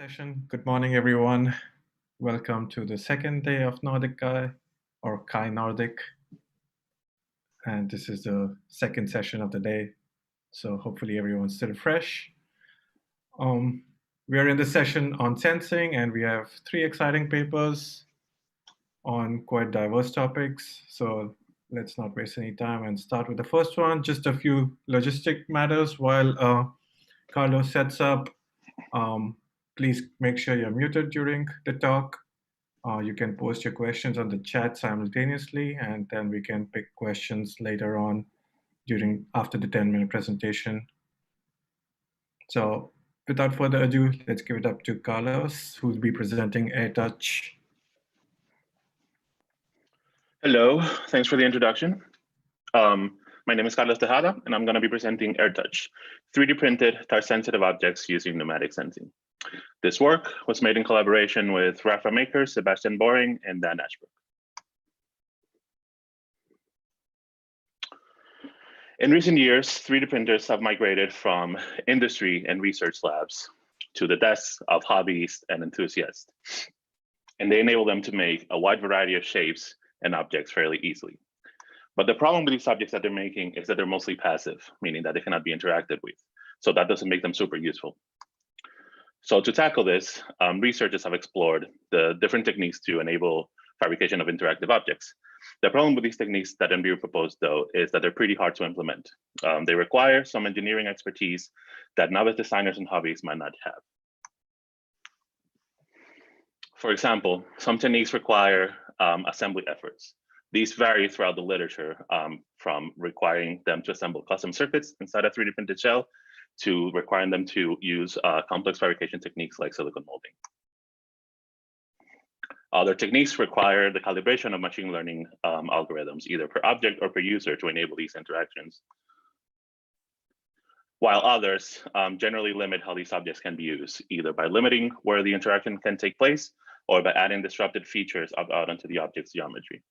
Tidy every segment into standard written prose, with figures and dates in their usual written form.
Session. Good morning, everyone. Welcome to the second day of Nordic Kai or Kai Nordic. And this is the second session of the day. So hopefully everyone's still fresh. We are in the session on sensing, and we have 3 exciting papers on quite diverse topics. So let's not waste any time and start with the first one. Just a few logistic matters while Carlos sets up. Please make sure you're muted during the talk. You can post your questions on the chat simultaneously, and then we can pick questions later on after the 10-minute presentation. So without further ado, let's give it up to Carlos, who will be presenting AirTouch. Hello, thanks for the introduction. My name is Carlos Tejada, and I'm going to be presenting AirTouch, 3D printed touch-sensitive objects using pneumatic sensing. This work was made in collaboration with Ramakers, Sebastian, and Dan Ashbrook. In recent years, 3D printers have migrated from industry and research labs to the desks of hobbyists and enthusiasts, and they enable them to make a wide variety of shapes and objects fairly easily. But the problem with these objects that they're making is that they're mostly passive, meaning that they cannot be interacted with. So that doesn't make them super useful. So to tackle this, researchers have explored the different techniques to enable fabrication of interactive objects. The problem with these techniques that NBU proposed, though, is that they're pretty hard to implement. They require some engineering expertise that novice designers and hobbyists might not have. For example, some techniques require assembly efforts. These vary throughout the literature, from requiring them to assemble custom circuits inside a 3D printed shell to requiring them to use complex fabrication techniques like silicon molding. Other techniques require the calibration of machine learning algorithms, either per object or per user, to enable these interactions. While others generally limit how these objects can be used, either by limiting where the interaction can take place or by adding disrupted features out onto the object's geometry.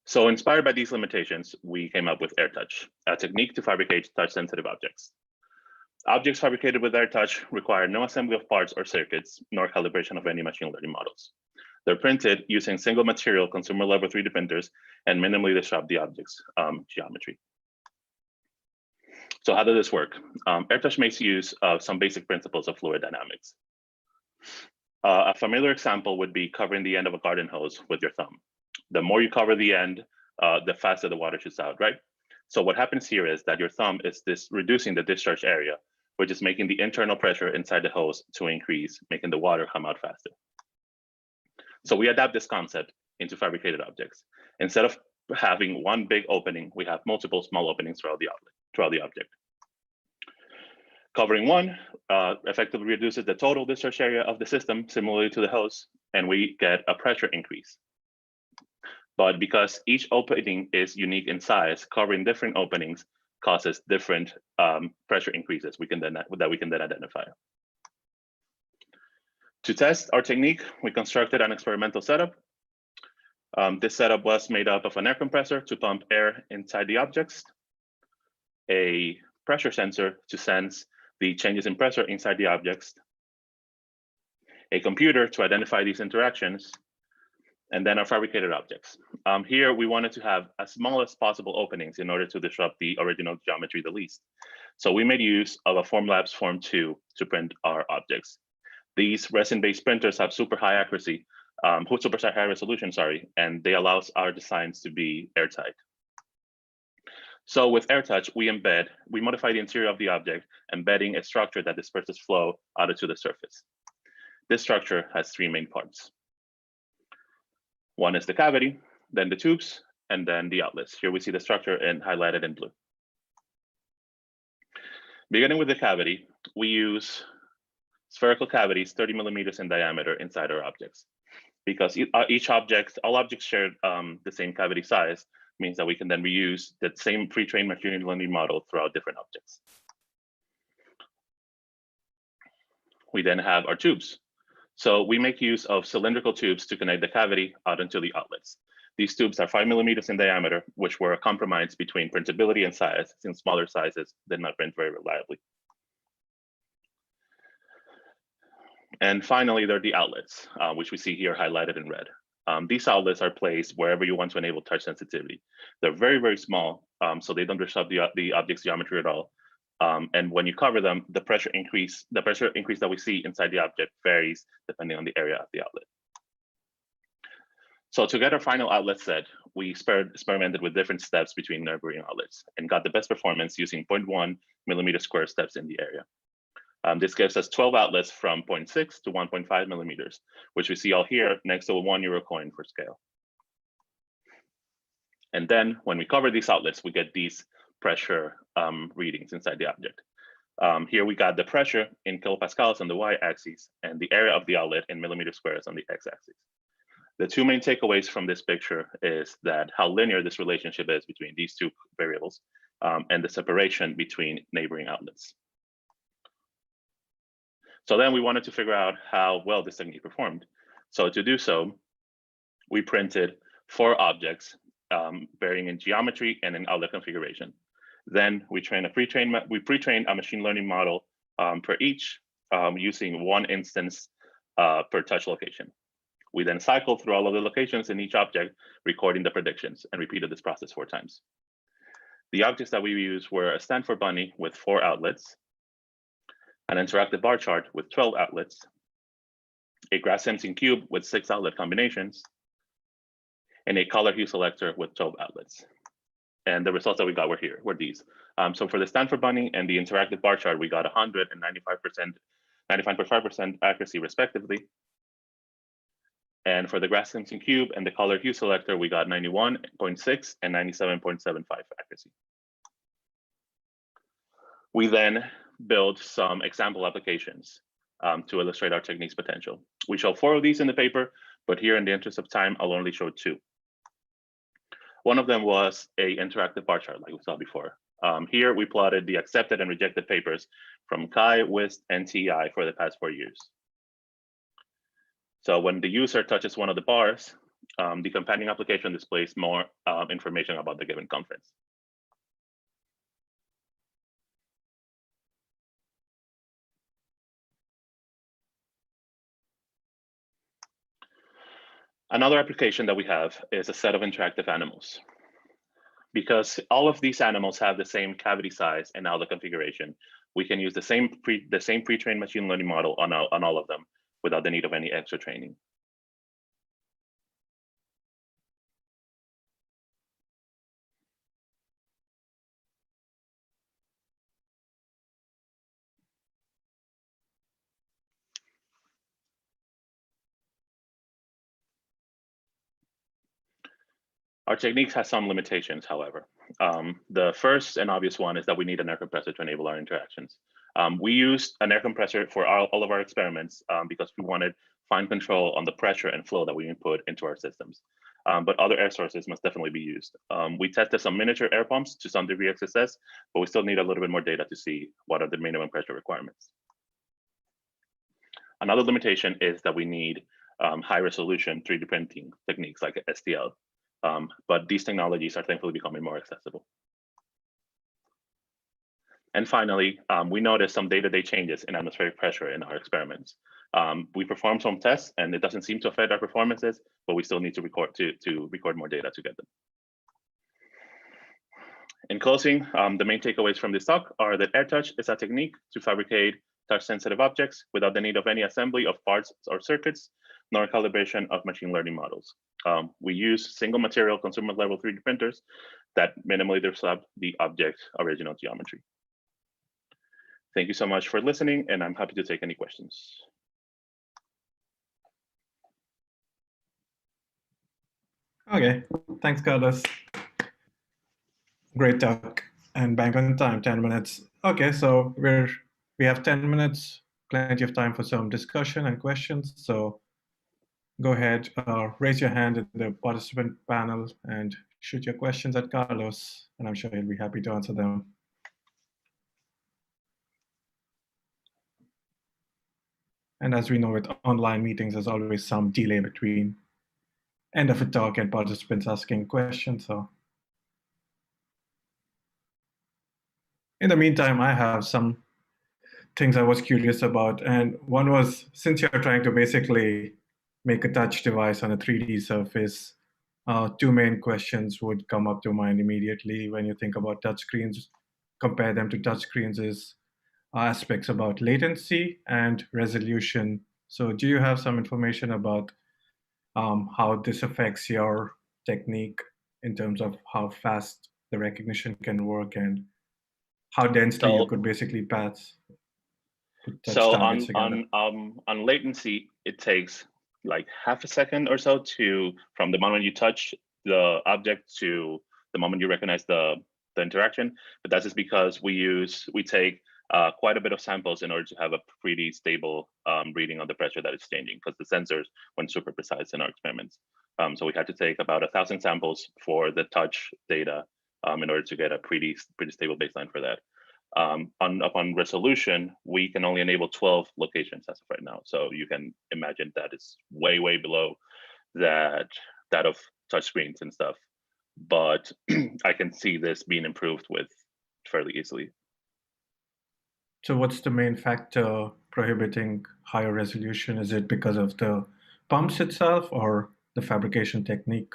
So inspired by these limitations, we came up with AirTouch, a technique to fabricate touch-sensitive objects. Objects fabricated with AirTouch require no assembly of parts or circuits, nor calibration of any machine learning models. They're printed using single material consumer-level 3D printers and minimally disrupt the object's geometry. So how does this work? AirTouch makes use of some basic principles of fluid dynamics. A familiar example would be covering the end of a garden hose with your thumb. The more you cover the end, the faster the water shoots out, right? So what happens here is that your thumb is reducing the discharge area, which is making the internal pressure inside the hose to increase, making the water come out faster. So we adapt this concept into fabricated objects. Instead of having one big opening, we have multiple small openings throughout the object. Covering one effectively reduces the total discharge area of the system, similarly to the hose, and we get a pressure increase. But because each opening is unique in size, covering different openings causes different pressure increases that we can then identify. To test our technique, we constructed an experimental setup. This setup was made up of an air compressor to pump air inside the objects, a pressure sensor to sense the changes in pressure inside the objects, a computer to identify these interactions, and then our fabricated objects. Here, we wanted to have as small as possible openings in order to disrupt the original geometry the least. So we made use of a Formlabs Form 2 to print our objects. These resin-based printers have super high accuracy, super high resolution, sorry, and they allow our designs to be airtight. So with AirTouch, we modify the interior of the object, embedding a structure that disperses flow out onto the surface. This structure has 3 main parts. One is the cavity, then the tubes, and then the outlets. Here we see the structure highlighted in blue. Beginning with the cavity, we use spherical cavities 30 millimeters in diameter inside our objects. Because all objects share the same cavity size, means that we can then reuse the same pre-trained machine learning model throughout different objects. We then have our tubes. So we make use of cylindrical tubes to connect the cavity out into the outlets. These tubes are 5 millimeters in diameter, which were a compromise between printability and size, since smaller sizes did not print very reliably. And finally, there are the outlets, which we see here highlighted in red. These outlets are placed wherever you want to enable touch sensitivity. They're very, very small, so they don't disrupt the object's geometry at all. And when you cover them, the pressure increase that we see inside the object varies depending on the area of the outlet. So to get our final outlet set, we experimented with different steps between neighboring outlets and got the best performance using 0.1 millimeter square steps in the area. This gives us 12 outlets from 0.6 to 1.5 millimeters, which we see all here next to a €1 coin for scale. And then when we cover these outlets, we get these pressure readings inside the object. Here we got the pressure in kilopascals on the y-axis and the area of the outlet in millimeter squares on the x-axis. The two main takeaways from this picture is that how linear this relationship is between these two variables and the separation between neighboring outlets. So then we wanted to figure out how well this technique performed. So to do so, we printed 4 objects varying in geometry and in outlet configuration. Then we pre-trained a machine learning model per each using 1 instance per touch location. We then cycled through all of the locations in each object, recording the predictions, and repeated this process 4 times. The objects that we used were a Stanford bunny with 4 outlets, an interactive bar chart with 12 outlets, a grass sensing cube with 6 outlet combinations, and a color hue selector with 12 outlets. And the results that we got were these. So for the Stanford bunny and the interactive bar chart, we got 100 and 95.5% accuracy respectively. And for the grass sensing cube and the color hue selector, we got 91.6 and 97.75 accuracy. We then build some example applications to illustrate our technique's potential. We show 4 of these in the paper, but here in the interest of time, I'll only show 2. One of them was a interactive bar chart like we saw before. Here we plotted the accepted and rejected papers from CHI, WIST, and TI for the past 4 years. So when the user touches one of the bars, the companion application displays more information about the given conference. Another application that we have is a set of interactive animals. Because all of these animals have the same cavity size and outlet configuration, we can use the same pre-trained machine learning model on all of them without the need of any extra training. Our technique has some limitations, however. The first and obvious one is that we need an air compressor to enable our interactions. We used an air compressor for all of our experiments because we wanted fine control on the pressure and flow that we input into our systems. But other air sources must definitely be used. We tested some miniature air pumps to some degree of success, but we still need a little bit more data to see what are the minimum pressure requirements. Another limitation is that we need high resolution 3D printing techniques like STL. But these technologies are thankfully becoming more accessible. And finally, we noticed some day-to-day changes in atmospheric pressure in our experiments. We performed some tests and it doesn't seem to affect our performances, but we still need to record more data to get them. In closing, the main takeaways from this talk are that AirTouch is a technique to fabricate touch-sensitive objects without the need of any assembly of parts or circuits, nor calibration of machine learning models. We use single material consumer level 3D printers that minimally disrupt the object's original geometry. Thank you so much for listening, and I'm happy to take any questions. Okay, thanks, Carlos. Great talk, and bang on time, 10 minutes. Okay, so we have 10 minutes, plenty of time for some discussion and questions. So go ahead, raise your hand in the participant panel and shoot your questions at Carlos, and I'm sure he'll be happy to answer them. And as we know, with online meetings, there's always some delay between end of a talk and participants asking questions. So in the meantime, I have some things I was curious about. And one was, since you're trying to basically make a touch device on a 3D surface, two main questions would come up to mind immediately when you think about touchscreens. Compare them to touchscreens is aspects about latency and resolution. So do you have some information about how this affects your technique in terms of how fast the recognition can work and how densely you could basically put touch targets together? On latency, it takes like half a second or so from the moment you touch the object to the moment you recognize the interaction. But that's just because we take quite a bit of samples in order to have a pretty stable reading on the pressure that it's changing, because the sensors went super precise in our experiments. So we had to take about 1,000 samples for the touch data in order to get a pretty stable baseline for that. Upon resolution, we can only enable 12 locations as of right now. So you can imagine that is way, way below that of touchscreens and stuff. But I can see this being improved with fairly easily. So what's the main factor prohibiting higher resolution? Is it because of the pumps itself or the fabrication technique?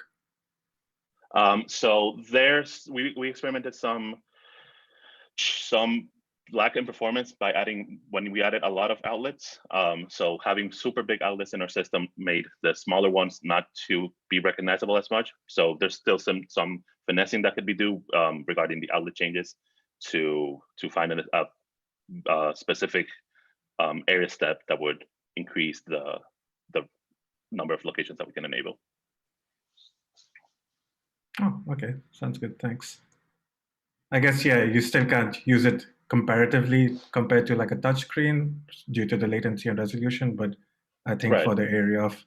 So we experimented some lack in performance by when we added a lot of outlets. So having super big outlets in our system made the smaller ones not to be recognizable as much. So there's still some finessing that could be done regarding the outlet changes to find a specific area step that would increase the number of locations that we can enable. Oh, okay, sounds good, thanks. I guess, yeah, you still can't use it comparatively compared to like a touchscreen due to the latency and resolution, but I think for the area of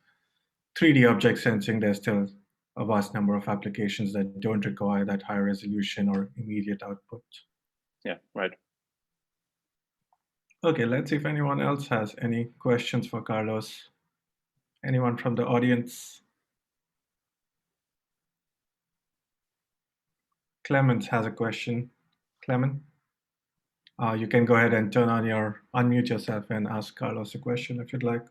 3D object sensing, there's still a vast number of applications that don't require that high resolution or immediate output. Yeah, right. Okay, let's see if anyone else has any questions for Carlos. Anyone from the audience? Clement has a question. Clement, you can go ahead and unmute yourself and ask Carlos a question if you'd like.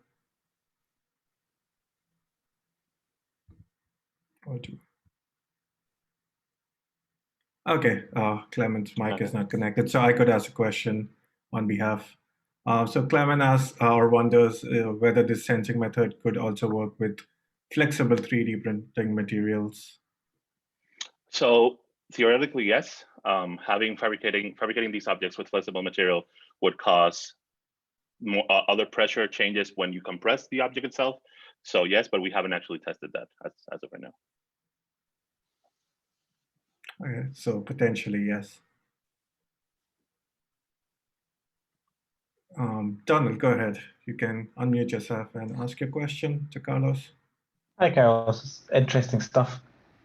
Or two. Okay, Clement's mic is not connected, so I could ask a question on behalf. So Clement asks or wonders whether this sensing method could also work with flexible 3D printing materials. So theoretically, yes. Fabricating these objects with flexible material would cause more other pressure changes when you compress the object itself. So yes, but we haven't actually tested that as of right now. Okay, so potentially yes. Donald, go ahead. You can unmute yourself and ask your question to Carlos. Hi, Carlos. Interesting stuff.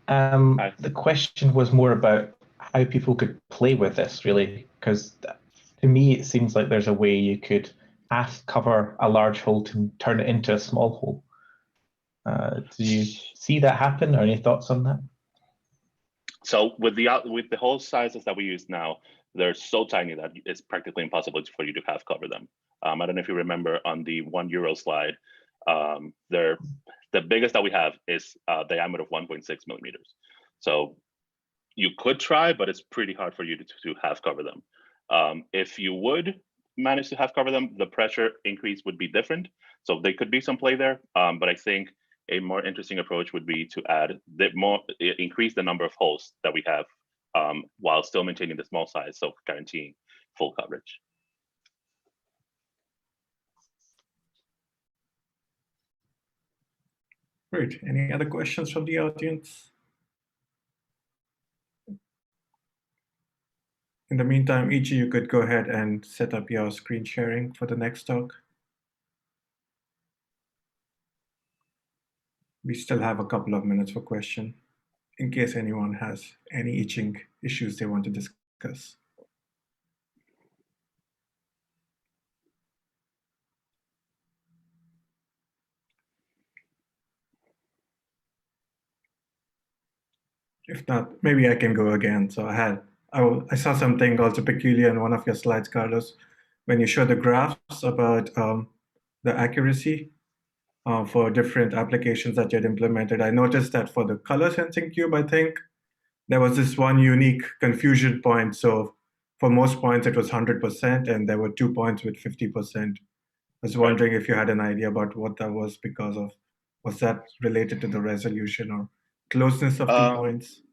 The question was more about how people could play with this, really, because to me, it seems like there's a way you could half cover a large hole to turn it into a small hole. Do you see that happen, or any thoughts on that? So with the hole sizes that we use now, they're so tiny that it's practically impossible for you to half cover them. I don't know if you remember on the €1 slide, the biggest that we have is a diameter of 1.6 millimeters. So you could try, but it's pretty hard for you to half cover them. If you would manage to half cover them, the pressure increase would be different. So there could be some play there, but I think a more interesting approach would be to increase the number of holes that we have while still maintaining the small size, so guaranteeing full coverage. Great. Any other questions from the audience? In the meantime, Ichi, you could go ahead and set up your screen sharing for the next talk. We still have a couple of minutes for question in case anyone has any itching issues they want to discuss. If not, maybe I can go again. So I saw something also peculiar in one of your slides, Carlos, when you show the graphs about the accuracy for different applications that you had implemented, I noticed that for the color sensing cube, I think there was this one unique confusion point. So for most points, it was 100%, and there were 2 points with 50%. I was wondering if you had an idea about what that was because of. Was that related to the resolution or closeness of 2 points?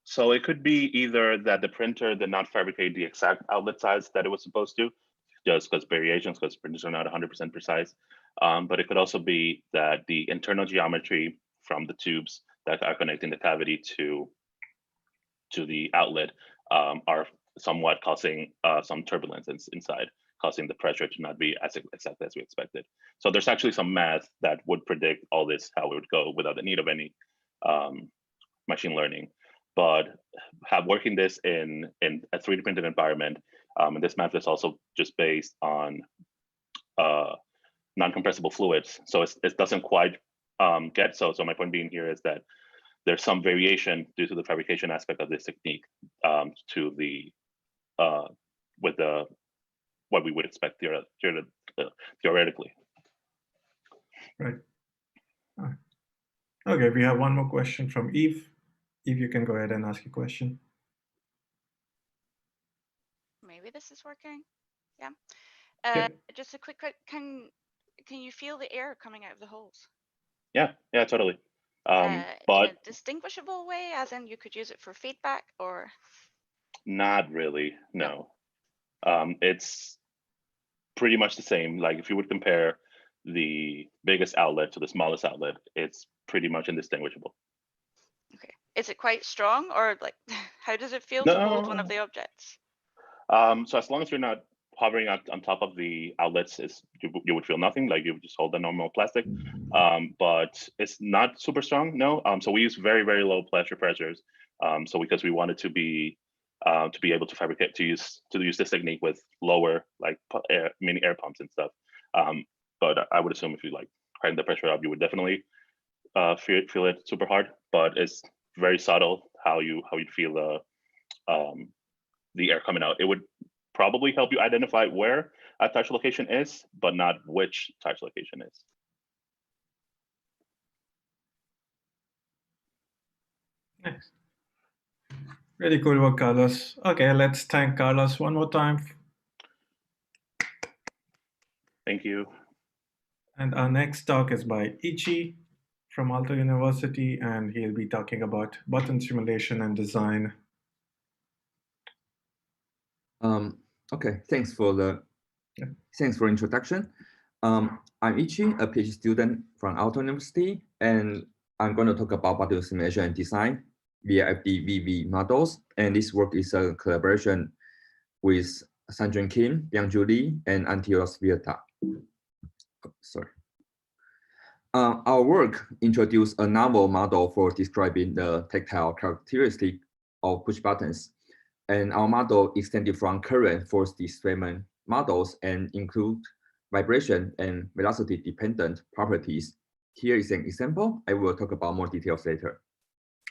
So it could be either that the printer did not fabricate the exact outlet size that it was supposed to, just because variations, because printers are not 100% precise. But it could also be that the internal geometry from the tubes that are connecting the cavity to the outlet are somewhat causing some turbulence inside, causing the pressure to not be as exact as we expected. So there's actually some math that would predict all this, how it would go without the need of any machine learning. But working this in a 3D printed environment, and this math is also just based on non-compressible fluids. So it doesn't quite get so. So my point being here is that there's some variation due to the fabrication aspect of this technique to the with the what we would expect theoretically. Right. Okay, we have one more question from Eve. Eve, you can go ahead and ask your question. Maybe this is working. Yeah. Just a quick, can you feel the air coming out of the holes? Yeah, totally. But in a distinguishable way, as in you could use it for feedback, or? Not really, no. It's pretty much the same. Like if you would compare the biggest outlet to the smallest outlet, it's pretty much indistinguishable. Okay. Is it quite strong, or like how does it feel to hold one of the objects? So as long as you're not hovering on top of the outlets, you would feel nothing, like you would just hold the normal plastic. But it's not super strong, no. So we use very, very low pressures. So because we wanted to be able to fabricate, to use this technique with lower like mini air pumps and stuff. But I would assume if you like crank the pressure up, you would definitely feel it super hard. But it's very subtle how you'd feel the air coming out. It would probably help you identify where a touch location is, but not which touch location is. Nice. Really cool work, Carlos. Okay, let's thank Carlos one more time. Thank you. And our next talk is by Ichi from Aalto University, and he'll be talking about button simulation and design. Okay, thanks for introduction. I'm Ichi, a PhD student from Aalto University, and I'm going to talk about button simulation and design via FDVV models. And this work is a collaboration with Sunjun Kim, Byungjoo, and Antti Oulasvirta. Sorry. Our work introduced a novel model for describing the tactile characteristic of push buttons. And our model extended from current force displacement models and include vibration and velocity dependent properties. Here is an example. I will talk about more details later.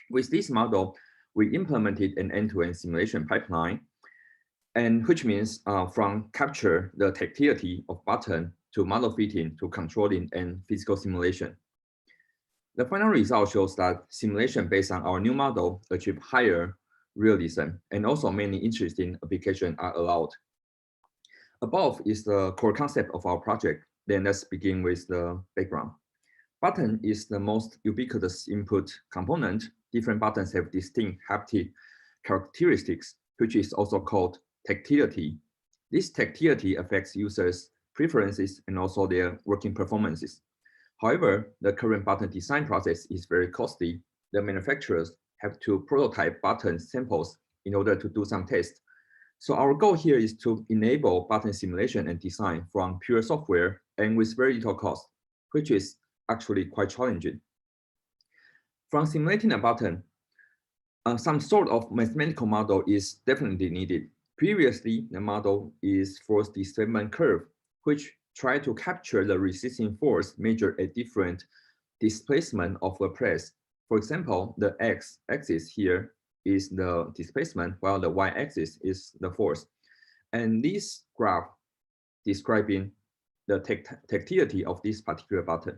With this model, we implemented an end-to-end simulation pipeline, and which means from capture the tactility of button to model fitting to controlling and physical simulation. The final result shows that simulation based on our new model achieve higher realism, and also many interesting applications are allowed. Above is the core concept of our project. Then let's begin with the background. Button is the most ubiquitous input component. Different buttons have distinct haptic characteristics, which is also called tactility. This tactility affects users' preferences and also their working performances. However, the current button design process is very costly. The manufacturers have to prototype button samples in order to do some tests. So our goal here is to enable button simulation and design from pure software and with very little cost, which is actually quite challenging. From simulating a button, some sort of mathematical model is definitely needed. Previously, the model is force displacement curve, which try to capture the resisting force measured at different displacement of a press. For example, the x-axis here is the displacement, while the y-axis is the force. And this graph describing the tactility of this particular button.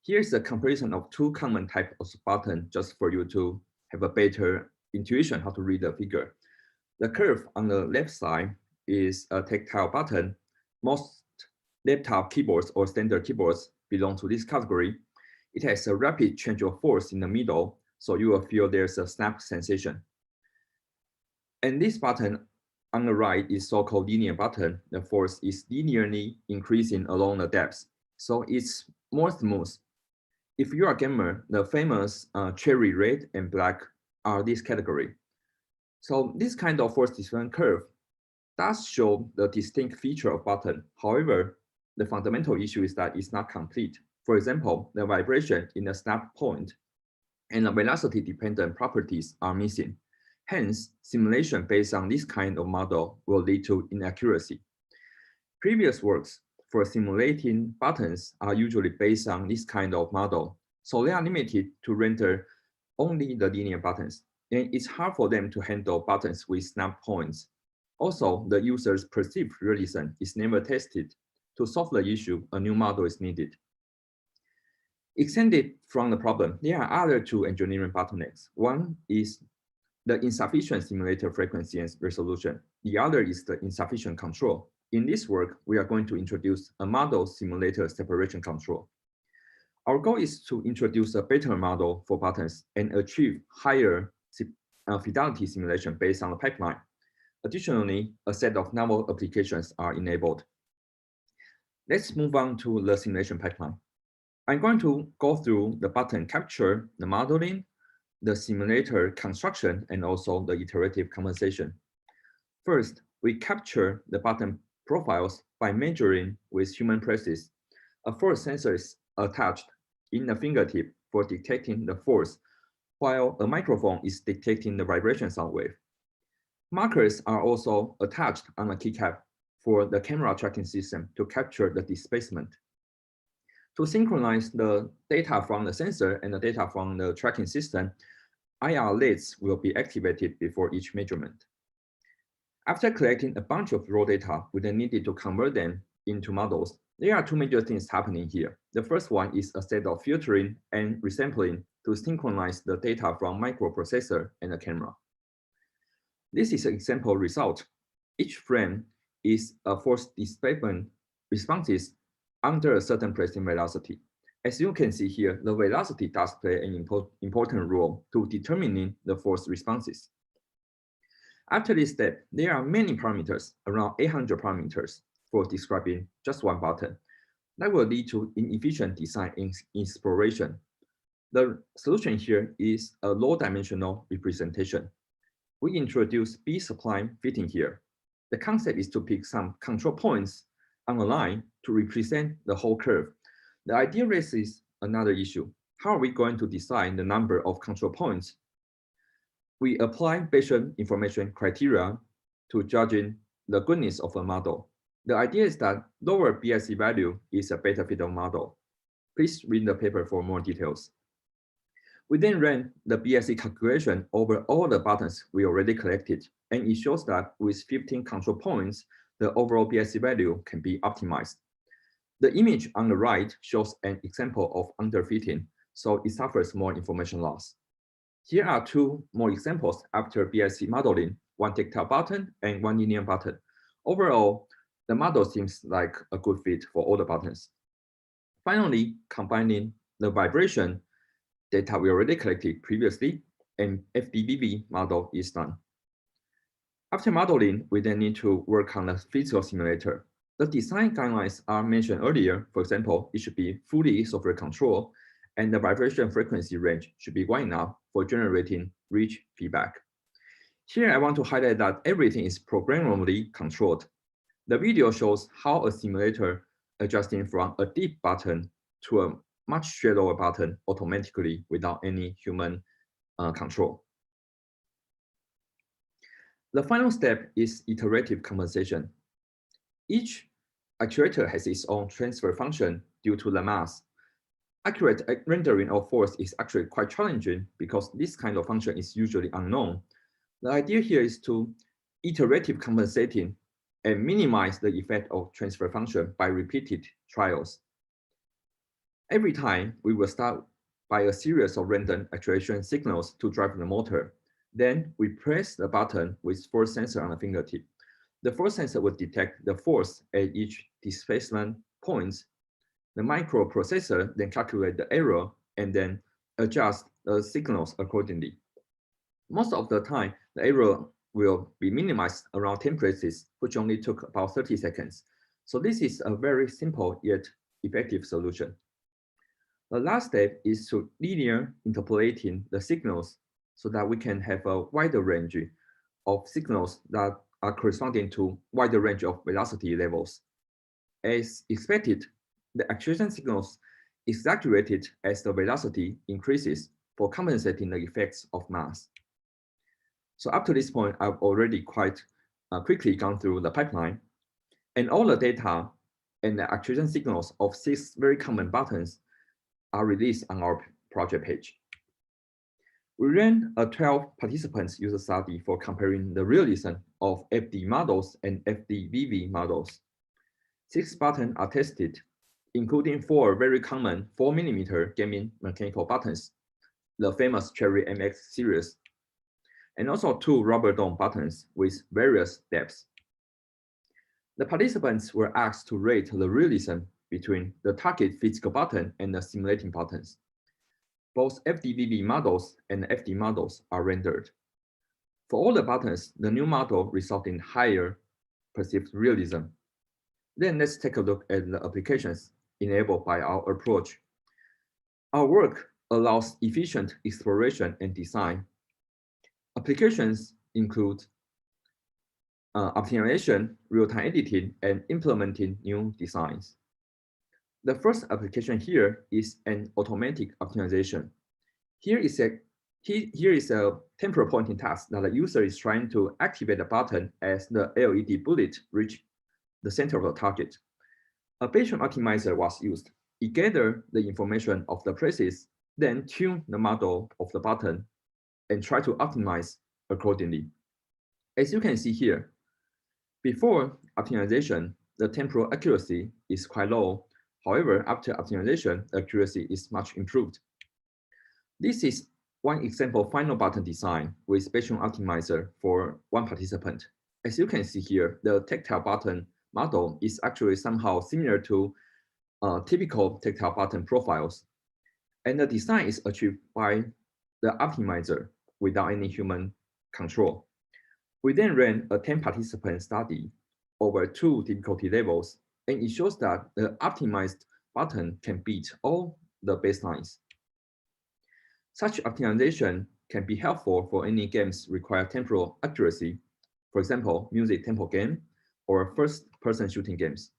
Here's a comparison of two common types of button, just for you to have a better intuition how to read the figure. The curve on the left side is a tactile button. Most laptop keyboards or standard keyboards belong to this category. It has a rapid change of force in the middle, so you will feel there's a snap sensation. And this button on the right is so-called linear button. The force is linearly increasing along the depth, so it's more smooth. If you're a gamer, the famous cherry red and black are this category. So this kind of force distribution curve does show the distinct feature of button. However, the fundamental issue is that it's not complete. For example, the vibration in the snap point and the velocity-dependent properties are missing. Hence, simulation based on this kind of model will lead to inaccuracy. Previous works for simulating buttons are usually based on this kind of model, so they are limited to render only the linear buttons, and it's hard for them to handle buttons with snap points. Also, the user's perceived realism is never tested. To solve the issue, a new model is needed. Extended from the problem, there are other two engineering bottlenecks. One is the insufficient simulator frequency and resolution. The other is the insufficient control. In this work, we are going to introduce a model simulator separation control. Our goal is to introduce a better model for buttons and achieve higher fidelity simulation based on the pipeline. Additionally, a set of novel applications are enabled. Let's move on to the simulation pipeline. I'm going to go through the button capture, the modeling, the simulator construction, and also the iterative compensation. First, we capture the button profiles by measuring with human presses. A force sensor is attached in the fingertip for detecting the force, while a microphone is detecting the vibration sound wave. Markers are also attached on a keycap for the camera tracking system to capture the displacement. To synchronize the data from the sensor and the data from the tracking system, IR LEDs will be activated before each measurement. After collecting a bunch of raw data, we then needed to convert them into models. There are two major things happening here. The first one is a set of filtering and resampling to synchronize the data from microprocessor and the camera. This is an example result. Each frame is a force displacement responses under a certain pressing velocity. As you can see here, the velocity does play an important role to determining the force responses. After this step, there are many parameters, around 800 parameters, for describing just one button. That will lead to inefficient design inspiration. The solution here is a low-dimensional representation. We introduce B-spline fitting here. The concept is to pick some control points on a line to represent the whole curve. The idea raises another issue. How are we going to design the number of control points? We apply Bayesian information criteria to judging the goodness of a model. The idea is that lower BIC value is a better fit of model. Please read the paper for more details. We then ran the BIC calculation over all the buttons we already collected, and it shows that with 15 control points, the overall BIC value can be optimized. The image on the right shows an example of underfitting, so it suffers more information loss. Here are two more examples after BIC modeling, one tactile button and one linear button. Overall, the model seems like a good fit for all the buttons. Finally, combining the vibration data we already collected previously and FDVV model is done. After modeling, we then need to work on the physical simulator. The design guidelines are mentioned earlier. For example, it should be fully software controlled, and the vibration frequency range should be wide enough for generating rich feedback. Here, I want to highlight that everything is programmably controlled. The video shows how a simulator adjusting from a deep button to a much shallower button automatically without any human control. The final step is iterative compensation. Each actuator has its own transfer function due to the mass. Accurate rendering of force is actually quite challenging because this kind of function is usually unknown. The idea here is to iterative compensating and minimize the effect of transfer function by repeated trials. Every time, we will start by a series of random actuation signals to drive the motor. Then we press the button with force sensor on the fingertip. The force sensor will detect the force at each displacement point. The microprocessor then calculates the error and then adjust the signals accordingly. Most of the time, the error will be minimized around 10 places, which only took about 30 seconds. So this is a very simple yet effective solution. The last step is to linear interpolating the signals so that we can have a wider range of signals that are corresponding to wider range of velocity levels. As expected, the actuation signals exaggerated as the velocity increases for compensating the effects of mass. So up to this point, I've already quite quickly gone through the pipeline, and all the data and the actuation signals of 6 very common buttons are released on our project page. We ran a 12 participants user study for comparing the realism of FD models and FDVV models. 6 buttons are tested, including 4 very common 4mm gaming mechanical buttons, the famous Cherry MX series, and also 2 rubber dome buttons with various depths. The participants were asked to rate the realism between the target physical button and the simulating buttons. Both FDVV models and FD models are rendered. For all the buttons, the new model results in higher perceived realism. Then let's take a look at the applications enabled by our approach. Our work allows efficient exploration and design. Applications include optimization, real-time editing, and implementing new designs. The first application here is an automatic optimization. Here is a temporal pointing task that the user is trying to activate a button as the LED bullet reaches the center of the target. A Bayesian optimizer was used. It gathered the information of the places, then tuned the model of the button and try to optimize accordingly. As you can see here, before optimization, the temporal accuracy is quite low. However, after optimization, the accuracy is much improved. This is one example final button design with Bayesian optimizer for one participant. As you can see here, the tactile button model is actually somehow similar to typical tactile button profiles. And the design is achieved by the optimizer without any human control. We then ran a 10-participant study over 2 difficulty levels, and it shows that the optimized button can beat all the baselines. Such optimization can be helpful for any games require temporal accuracy, for example, music tempo game or first-person shooting games.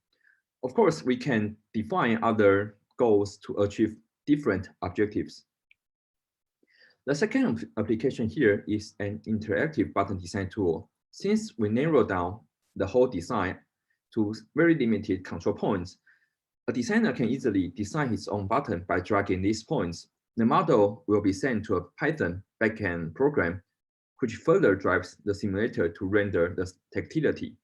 Of course, we can define other goals to achieve different objectives. The second application here is an interactive button design tool. Since we narrow down the whole design to very limited control points, a designer can easily design his own button by dragging these points. The model will be sent to a Python backend program, which further drives the simulator to render the tactility.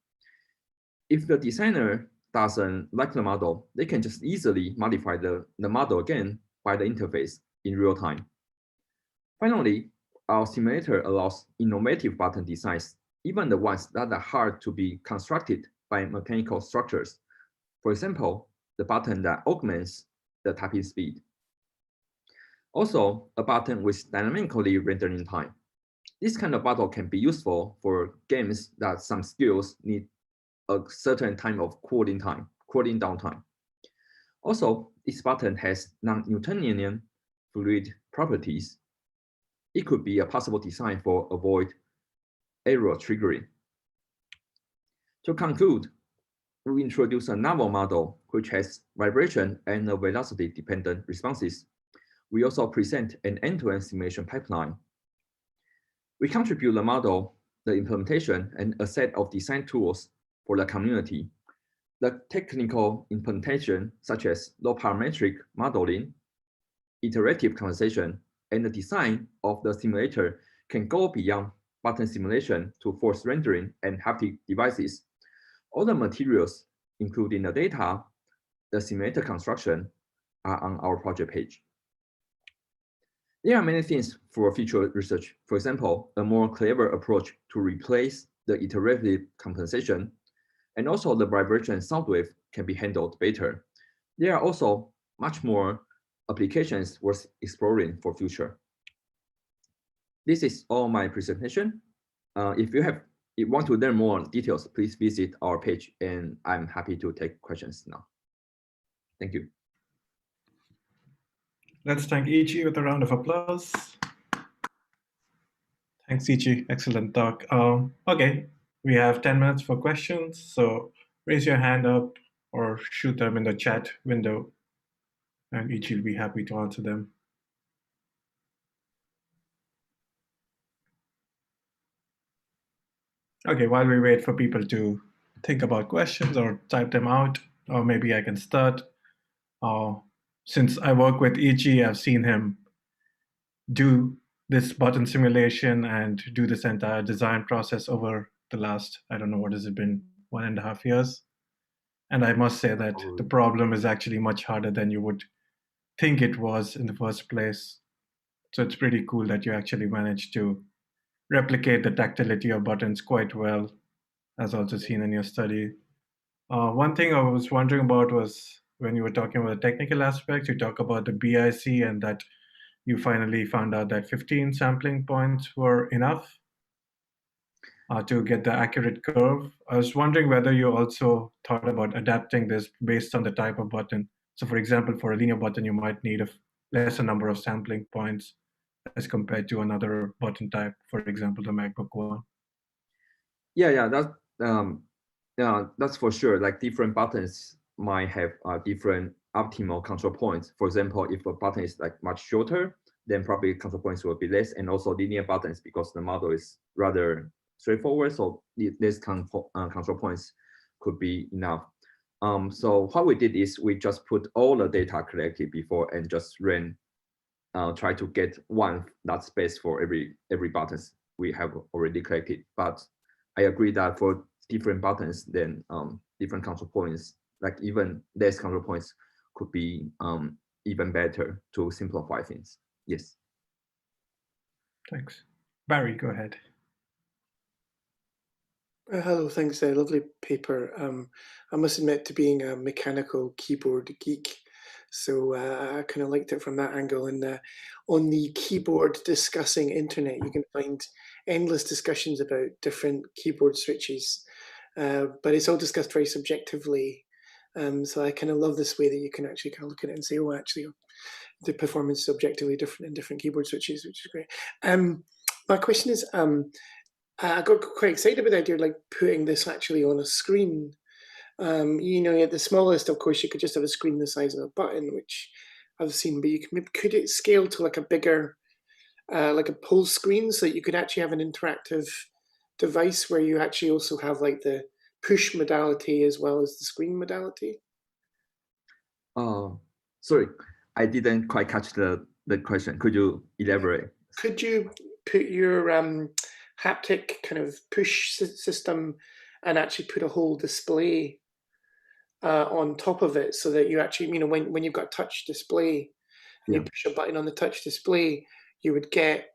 If the designer doesn't like the model, they can just easily modify the model again by the interface in real time. Finally, our simulator allows innovative button designs, even the ones that are hard to be constructed by mechanical structures. For example, the button that augments the typing speed. Also, a button with dynamically rendering time. This kind of button can be useful for games that some skills need a certain time of cooling down time. Also, this button has non-Newtonian fluid properties. It could be a possible design for avoid error triggering. To conclude, we introduce a novel model which has vibration and velocity-dependent responses. We also present an end-to-end simulation pipeline. We contribute the model, the implementation, and a set of design tools for the community. The technical implementation, such as low-parametric modeling, iterative conversation, and the design of the simulator can go beyond button simulation to force rendering and haptic devices. all the materials, including the data, the simulator construction, are on our project page. There are many things for future research. For example, a more clever approach to replace the iterative compensation, and also the vibration sound wave can be handled better. There are also much more applications worth exploring for future. This is all my presentation. If you want to learn more details, please visit our page, and I'm happy to take questions now. Thank you. Let's thank Ichi with a round of applause. Thanks, Ichi. Excellent talk. Okay, we have 10 minutes for questions, so raise your hand up or shoot them in the chat window, and Ichi will be happy to answer them. Okay, while we wait for people to think about questions or type them out, or maybe I can start. Since I work with Ichi, I've seen him do this button simulation and do this entire design process over the last, I don't know, what has it been, 1.5 years. And I must say that the problem is actually much harder than you would think it was in the first place. So it's pretty cool that you actually managed to replicate the tactility of buttons quite well, as also seen in your study. One thing I was wondering about was when you were talking about the technical aspects, you talk about the BIC and that you finally found out that 15 sampling points were enough to get the accurate curve. I was wondering whether you also thought about adapting this based on the type of button. So for example, for a linear button, you might need a lesser number of sampling points as compared to another button type, for example, the MacBook One. Yeah, that's for sure. Like different buttons might have different optimal control points. For example, if a button is like much shorter, then probably control points will be less, and also linear buttons because the model is rather straightforward, so less control points could be enough. So what we did is we just put all the data collected before and just ran, try to get one that space for every buttons we have already collected. But I agree that for different buttons, then different control points, like even less control points, could be even better to simplify things. Yes. Thanks. Barry, go ahead. Hello, thanks. Lovely paper. I must admit to being a mechanical keyboard geek, so I kind of liked it from that angle. And on the keyboard discussing internet, you can find endless discussions about different keyboard switches, but it's all discussed very subjectively. So I kind of love this way that you can actually kind of look at it and say, oh, actually, the performance is objectively different in different keyboard switches, which is great. My question is, I got quite excited about the idea of like putting this actually on a screen. You know, at the smallest, of course, you could just have a screen the size of a button, which I've seen, but you can, could it scale to like a bigger, like a pull screen, so that you could actually have an interactive device where you actually also have like the push modality as well as the screen modality? Sorry, I didn't quite catch the question. Could you elaborate? Could you put your haptic kind of push system and actually put a whole display on top of it, so that you actually, you know, when you've got a touch display and you push a button on the touch display, you would get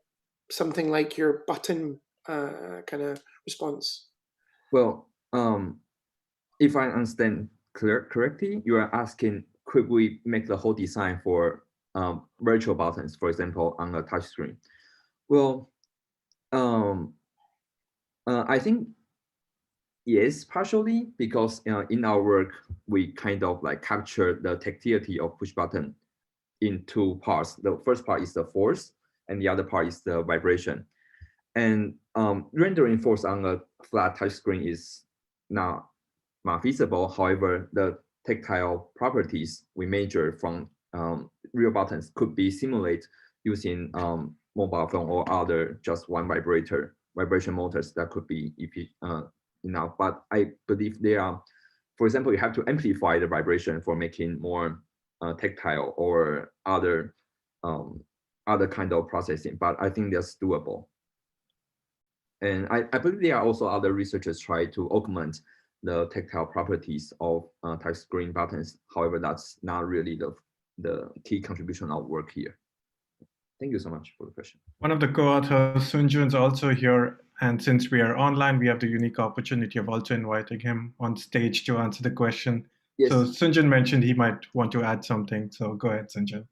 something like your button kind of response? Well, if I understand correctly, you are asking, could we make the whole design for virtual buttons, for example, on a touch screen? Well, I think yes, partially, because in our work, we kind of like capture the tactility of push button in two parts. The first part is the force, and the other part is the vibration. And rendering force on a flat touch screen is not feasible. However, the tactile properties we measure from real buttons could be simulated using mobile phone or other just one vibration motors that could be enough. But I believe there are, for example, you have to amplify the vibration for making more tactile or other kind of processing. But I think that's doable. And I believe there are also other researchers try to augment the tactile properties of touchscreen buttons. However, that's not really the key contribution of work here. Thank you so much for the question. One of the co-authors, Sunjun, is also here. And since we are online, we have the unique opportunity of also inviting him on stage to answer the question. Yes. So Sunjun mentioned he might want to add something. So go ahead, Sunjun.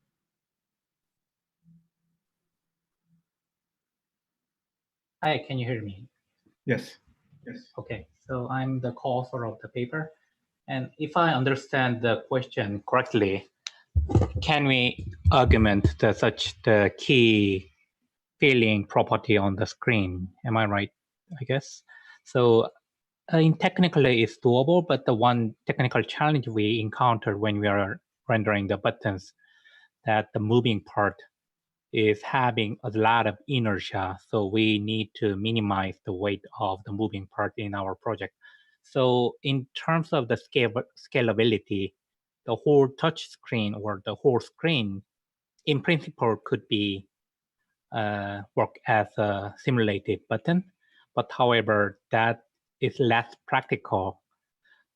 Hi, can you hear me? Yes. Okay, so I'm the co-author of the paper. And if I understand the question correctly, can we augment the key feeling property on the screen? Am I right, I guess? So technically it's doable, but the one technical challenge we encounter when we are rendering the buttons, that the moving part is having a lot of inertia. So we need to minimize the weight of the moving part in our project. So in terms of the scalability, the whole touch screen or the whole screen in principle could be work as a simulated button, but however, that is less practical.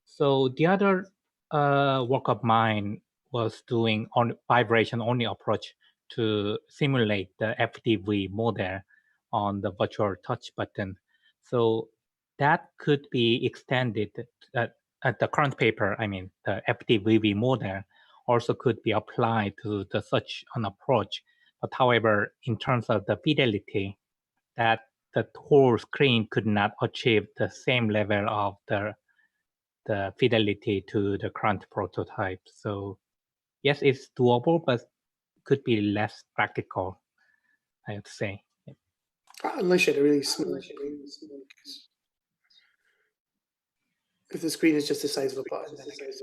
So the other work of mine was doing on vibration only approach to simulate the FDVV model on the virtual touch button. So that could be extended at the current paper. I mean, the FDVV model also could be applied to such an approach. But however, in terms of the fidelity, that the whole screen could not achieve the same level of the fidelity to the current prototype. So yes, it's doable, but could be less practical, I would say. Unless you had a really small screen. If the screen is just the size of a button, then I guess.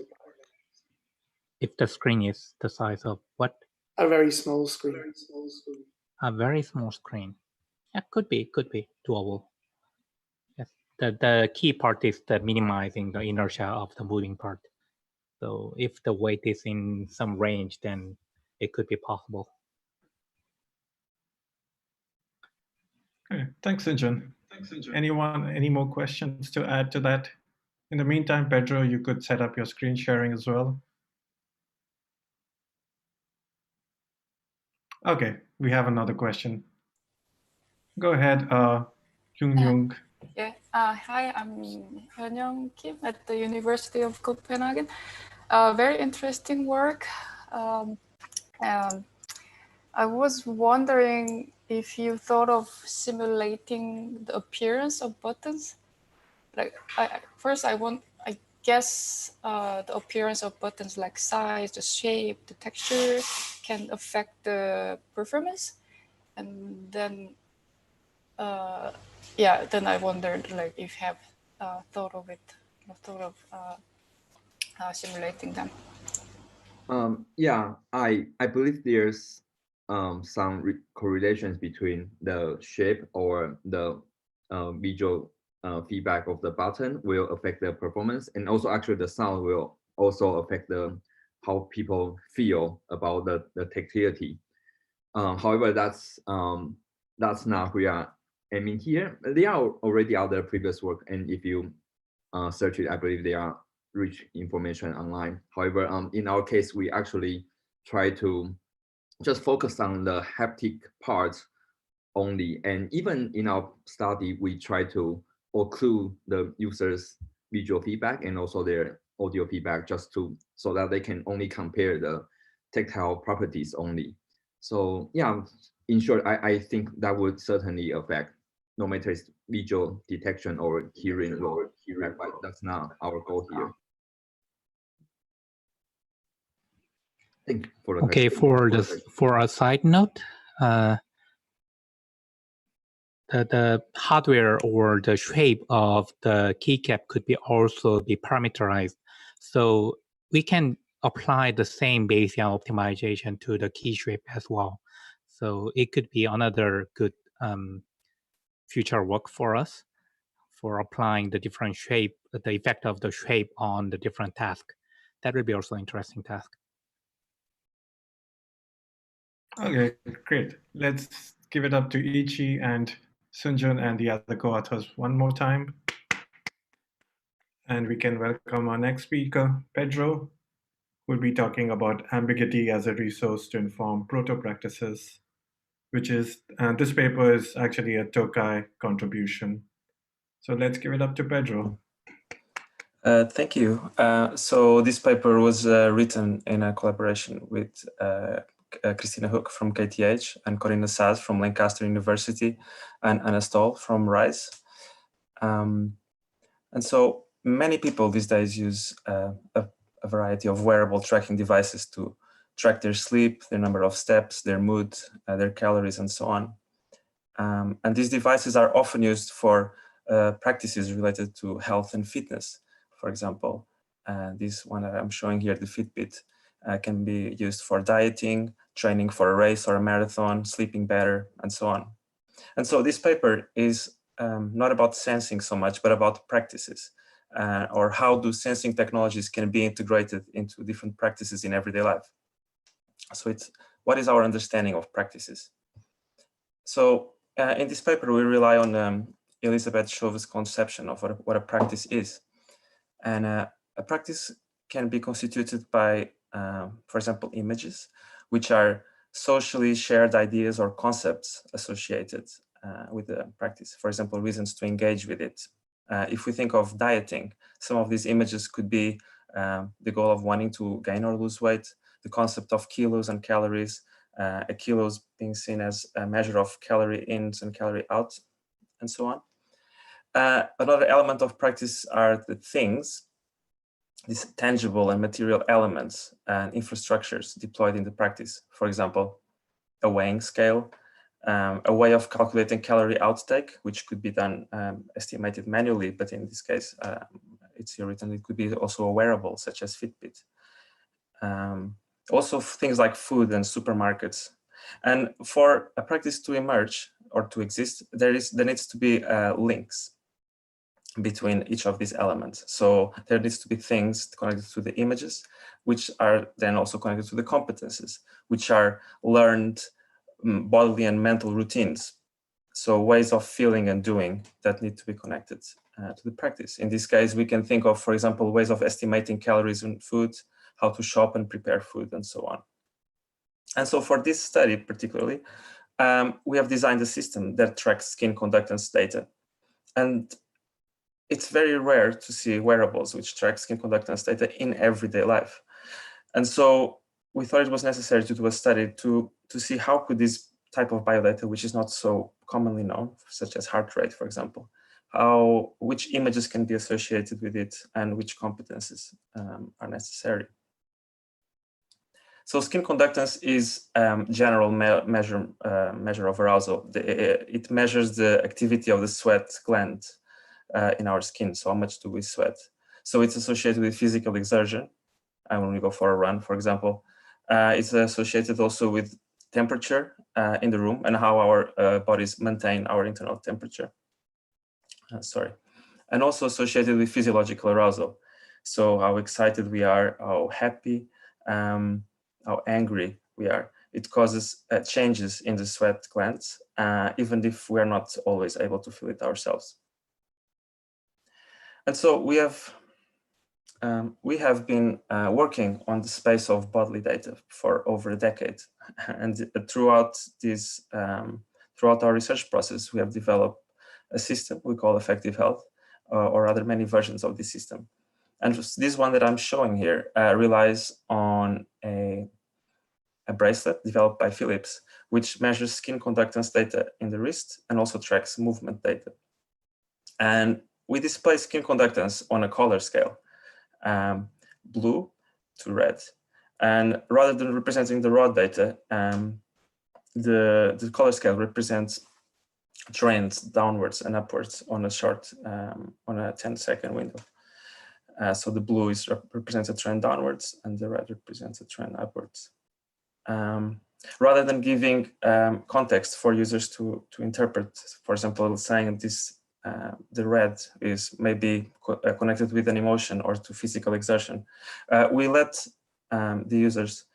If the screen is the size of what? A very small screen. A very small screen. Yeah, could be doable. Yes, the key part is the minimizing the inertia of the moving part. So if the weight is in some range, then it could be possible. Okay, thanks, Sunjun. Anyone, any more questions to add to that? In the meantime, Pedro, you could set up your screen sharing as well. Okay, we have another question. Go ahead, Hyung. Yeah. Hi, I'm Hyun Kim at the University of Copenhagen. Very interesting work. And I was wondering if you thought of simulating the appearance of buttons. Like, I guess the appearance of buttons, like size, the shape, the texture, can affect the performance. And then yeah, then I wondered, like, if you have thought of simulating them. Yeah, I believe there's some correlations between the shape or the visual feedback of the button will affect the performance, and also actually the sound will also affect how people feel about the tactility. However, that's not we are aiming here. They are already out there previous work, and if you search it, I believe they are rich information online. However, in our case, we actually try to just focus on the haptic parts only. And even in our study, we try to occlude the user's visual feedback and also their audio feedback, just so that they can only compare the tactile properties only. So yeah, in short, I think that would certainly affect, no matter it's visual detection or hearing or hearing, but that's not our goal here. Thank you for the question. For a side note, the hardware or the shape of the keycap could be also be parameterized, so we can apply the same Bayesian optimization to the key shape as well. So it could be another good future work for us for applying the different shape, the effect of the shape on the different task. That would be also an interesting task. Okay, great. Let's give it up to Ichi and Sunjun and the other co-authors one more time. And we can welcome our next speaker, Pedro, who will be talking about ambiguity as a resource to inform proto-practices, which is, this paper is actually a Tokai contribution. So let's give it up to Pedro. Thank you. So this paper was written in a collaboration with Kristina Höök from KTH and Corina from Lancaster University and Anna Ståhl from RISE. And so many people these days use a variety of wearable tracking devices to track their sleep, their number of steps, their mood, their calories, and so on. And these devices are often used for practices related to health and fitness. For example, this one that I'm showing here, the Fitbit, can be used for dieting, training for a race or a marathon, sleeping better, and so on. And so this paper is not about sensing so much, but about practices, or how do sensing technologies can be integrated into different practices in everyday life. So it's, what is our understanding of practices? So in this paper, we rely on Elizabeth Chauvet's conception of what a practice is. And a practice can be constituted by, for example, images, which are socially shared ideas or concepts associated with the practice. For example, reasons to engage with it. If we think of dieting, some of these images could be the goal of wanting to gain or lose weight, the concept of kilos and calories, a kilos being seen as a measure of calorie ins and calorie out, and so on. Another element of practice are the things, these tangible and material elements and infrastructures deployed in the practice. For example, a weighing scale, a way of calculating calorie outtake, which could be done estimated manually, but in this case, it's here written, it could be also a wearable such as Fitbit. Also things like food and supermarkets. And for a practice to emerge or to exist, there needs to be links between each of these elements. So there needs to be things connected to the images, which are then also connected to the competences, which are learned bodily and mental routines. So ways of feeling and doing that need to be connected to the practice. In this case, we can think of, for example, ways of estimating calories in food, how to shop and prepare food, and so on. And so for this study particularly, we have designed a system that tracks skin conductance data. And it's very rare to see wearables which track skin conductance data in everyday life. And so we thought it was necessary to do a study to see how could this type of biodata, which is not so commonly known, such as heart rate, for example, which images can be associated with it and which competences are necessary. So skin conductance is general measure of arousal. It measures the activity of the sweat gland in our skin. So how much do we sweat? So it's associated with physical exertion. And when we go for a run, for example, it's associated also with temperature in the room and how our bodies maintain our internal temperature. And also associated with physiological arousal. So how excited we are, how happy, how angry we are. It causes changes in the sweat glands, even if we are not always able to feel it ourselves. And so we have been working on the space of bodily data for over a decade, and throughout our research process, we have developed a system we call Effective Health, or rather many versions of this system. And this one that I'm showing here relies on a bracelet developed by Philips, which measures skin conductance data in the wrist and also tracks movement data. And we display skin conductance on a color scale, blue to red. And rather than representing the raw data, the color scale represents trends downwards and upwards on a short, on a 10-second window. So the blue represents a trend downwards and the red represents a trend upwards. Rather than giving context for users to interpret, for example, saying this, the red is maybe connected with an emotion or to physical exertion, we let the users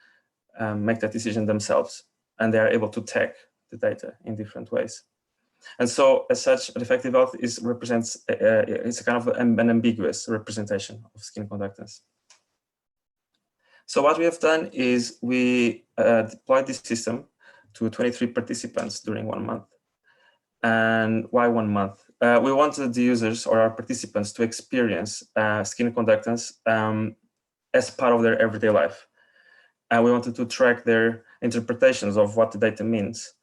make that decision themselves, and they are able to tag the data in different ways. And so, as such, defective health represents it's a kind of an ambiguous representation of skin conductance. So what we have done is we deployed this system to 23 participants during 1 month. And why 1 month? We wanted the users or our participants to experience skin conductance as part of their everyday life. And we wanted to track their interpretations of what the data means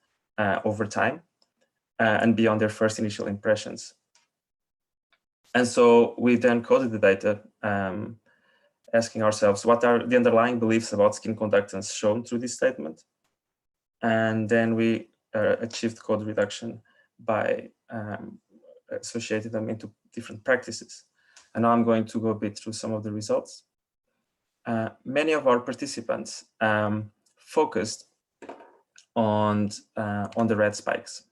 over time and beyond their first initial impressions. And so we then coded the data, asking ourselves, what are the underlying beliefs about skin conductance shown through this statement? And then we achieved code reduction by associating them into different practices. And now I'm going to go a bit through some of the results. Many of our participants focused on the red spikes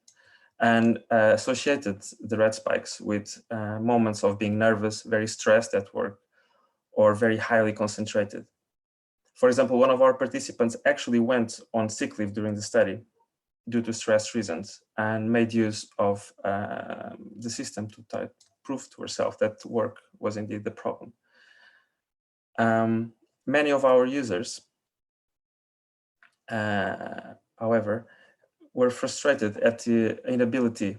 and associated the red spikes with moments of being nervous, very stressed at work, or very highly concentrated. For example, one of our participants actually went on sick leave during the study due to stress reasons and made use of the system to prove to herself that work was indeed the problem. Many of our users, however, were frustrated at the inability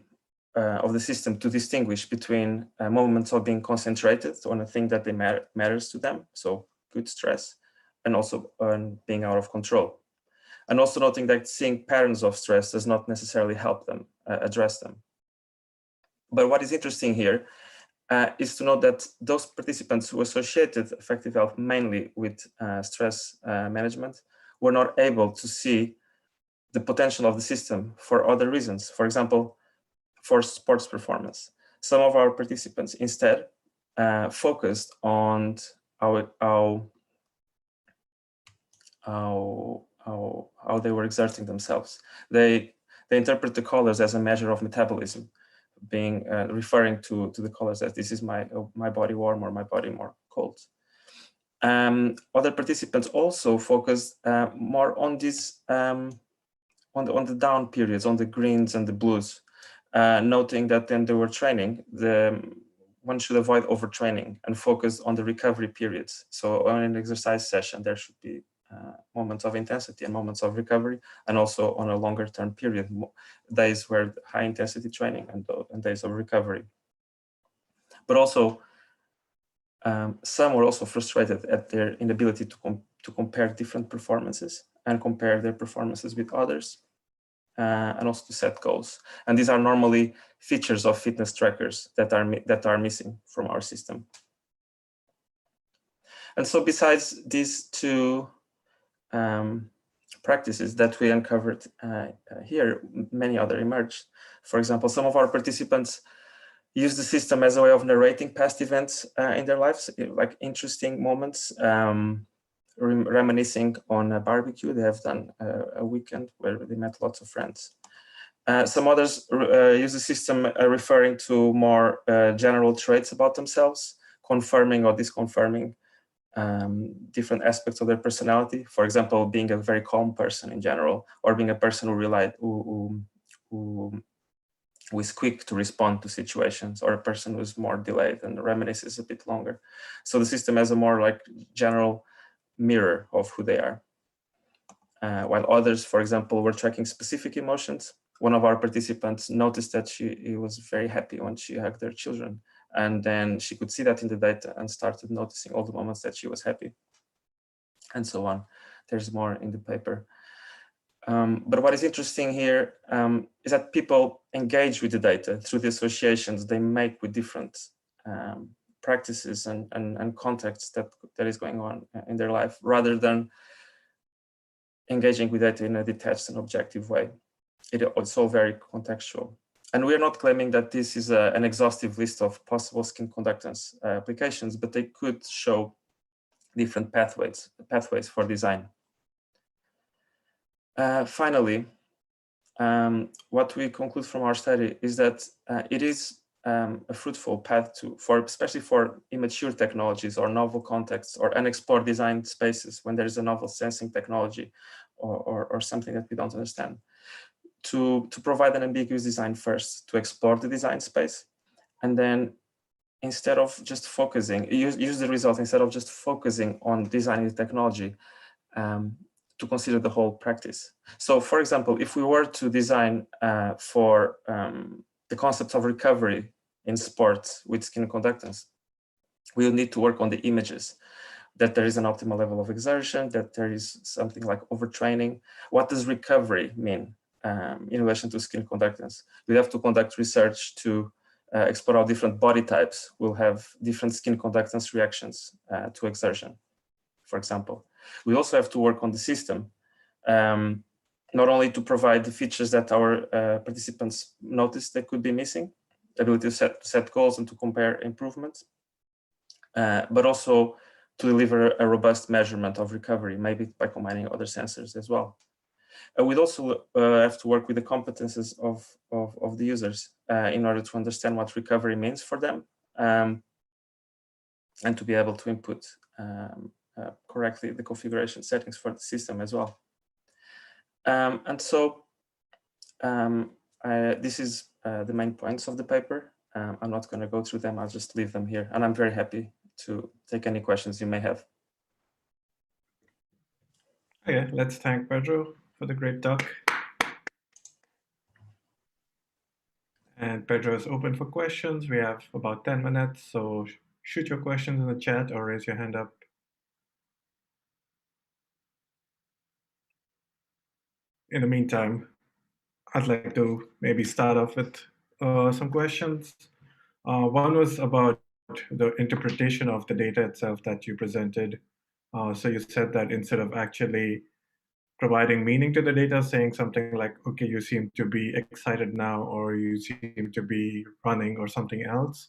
of the system to distinguish between moments of being concentrated on a thing that matters to them, so good stress, and also on being out of control. And also noting that seeing patterns of stress does not necessarily help them address them. But what is interesting here is to note that those participants who associated affective health mainly with stress management were not able to see the potential of the system for other reasons. For example, for sports performance. Some of our participants instead focused on how they were exerting themselves. They interpret the colors as a measure of metabolism, being referring to the colors as this is my body warm or my body more cold. Other participants also focused more on this on the down periods, on the greens and the blues, noting that when they were training, one should avoid overtraining and focus on the recovery periods. So on an exercise session, there should be moments of intensity and moments of recovery, and also on a longer term period, days where high intensity training and days of recovery. But also, some were also frustrated at their inability to compare different performances and compare their performances with others, and also to set goals. And these are normally features of fitness trackers that are missing from our system. And so besides these two practices that we uncovered here, many other emerged. For example, some of our participants use the system as a way of narrating past events in their lives, like interesting moments, reminiscing on a barbecue. They have done a weekend where they met lots of friends. Some others use the system referring to more general traits about themselves, confirming or disconfirming different aspects of their personality. For example, being a very calm person in general, or being a person who is quick to respond to situations, or a person who's more delayed and reminisces a bit longer. So the system has a more like general mirror of who they are. While others, for example, were tracking specific emotions. One of our participants noticed that she was very happy when she hugged their children. And then she could see that in the data and started noticing all the moments that she was happy, and so on. There's more in the paper. But what is interesting here is that people engage with the data through the associations they make with different practices and contexts that is going on in their life, rather than engaging with data in a detached and objective way. It's all very contextual. And we're not claiming that this is an exhaustive list of possible skin conductance applications, but they could show different pathways for design. Finally, what we conclude from our study is that it is a fruitful path especially for immature technologies or novel contexts or unexplored design spaces when there is a novel sensing technology or something that we don't understand, to provide an ambiguous design first, to explore the design space, and then instead of just focusing, use the result instead of just focusing on designing the technology, to consider the whole practice. So for example, if we were to design for the concept of recovery in sports with skin conductance, we will need to work on the images, that there is an optimal level of exertion, that there is something like overtraining. What does recovery mean in relation to skin conductance? We have to conduct research to explore how different body types will have different skin conductance reactions to exertion, for example. We also have to work on the system, not only to provide the features that our participants noticed they could be missing, the ability to set goals and to compare improvements, but also to deliver a robust measurement of recovery, maybe by combining other sensors as well. We'd also have to work with the competences of the users in order to understand what recovery means for them, and to be able to input correctly the configuration settings for the system as well. And so this is the main points of the paper. I'm not going to go through them, I'll just leave them here. And I'm very happy to take any questions you may have. Okay, let's thank Pedro for the great talk. And Pedro is open for questions. We have about 10 minutes, so shoot your questions in the chat or raise your hand up. In the meantime, I'd like to maybe start off with some questions. One was about the interpretation of the data itself that you presented. So you said that instead of actually providing meaning to the data, saying something like, okay, you seem to be excited now, or you seem to be running or something else,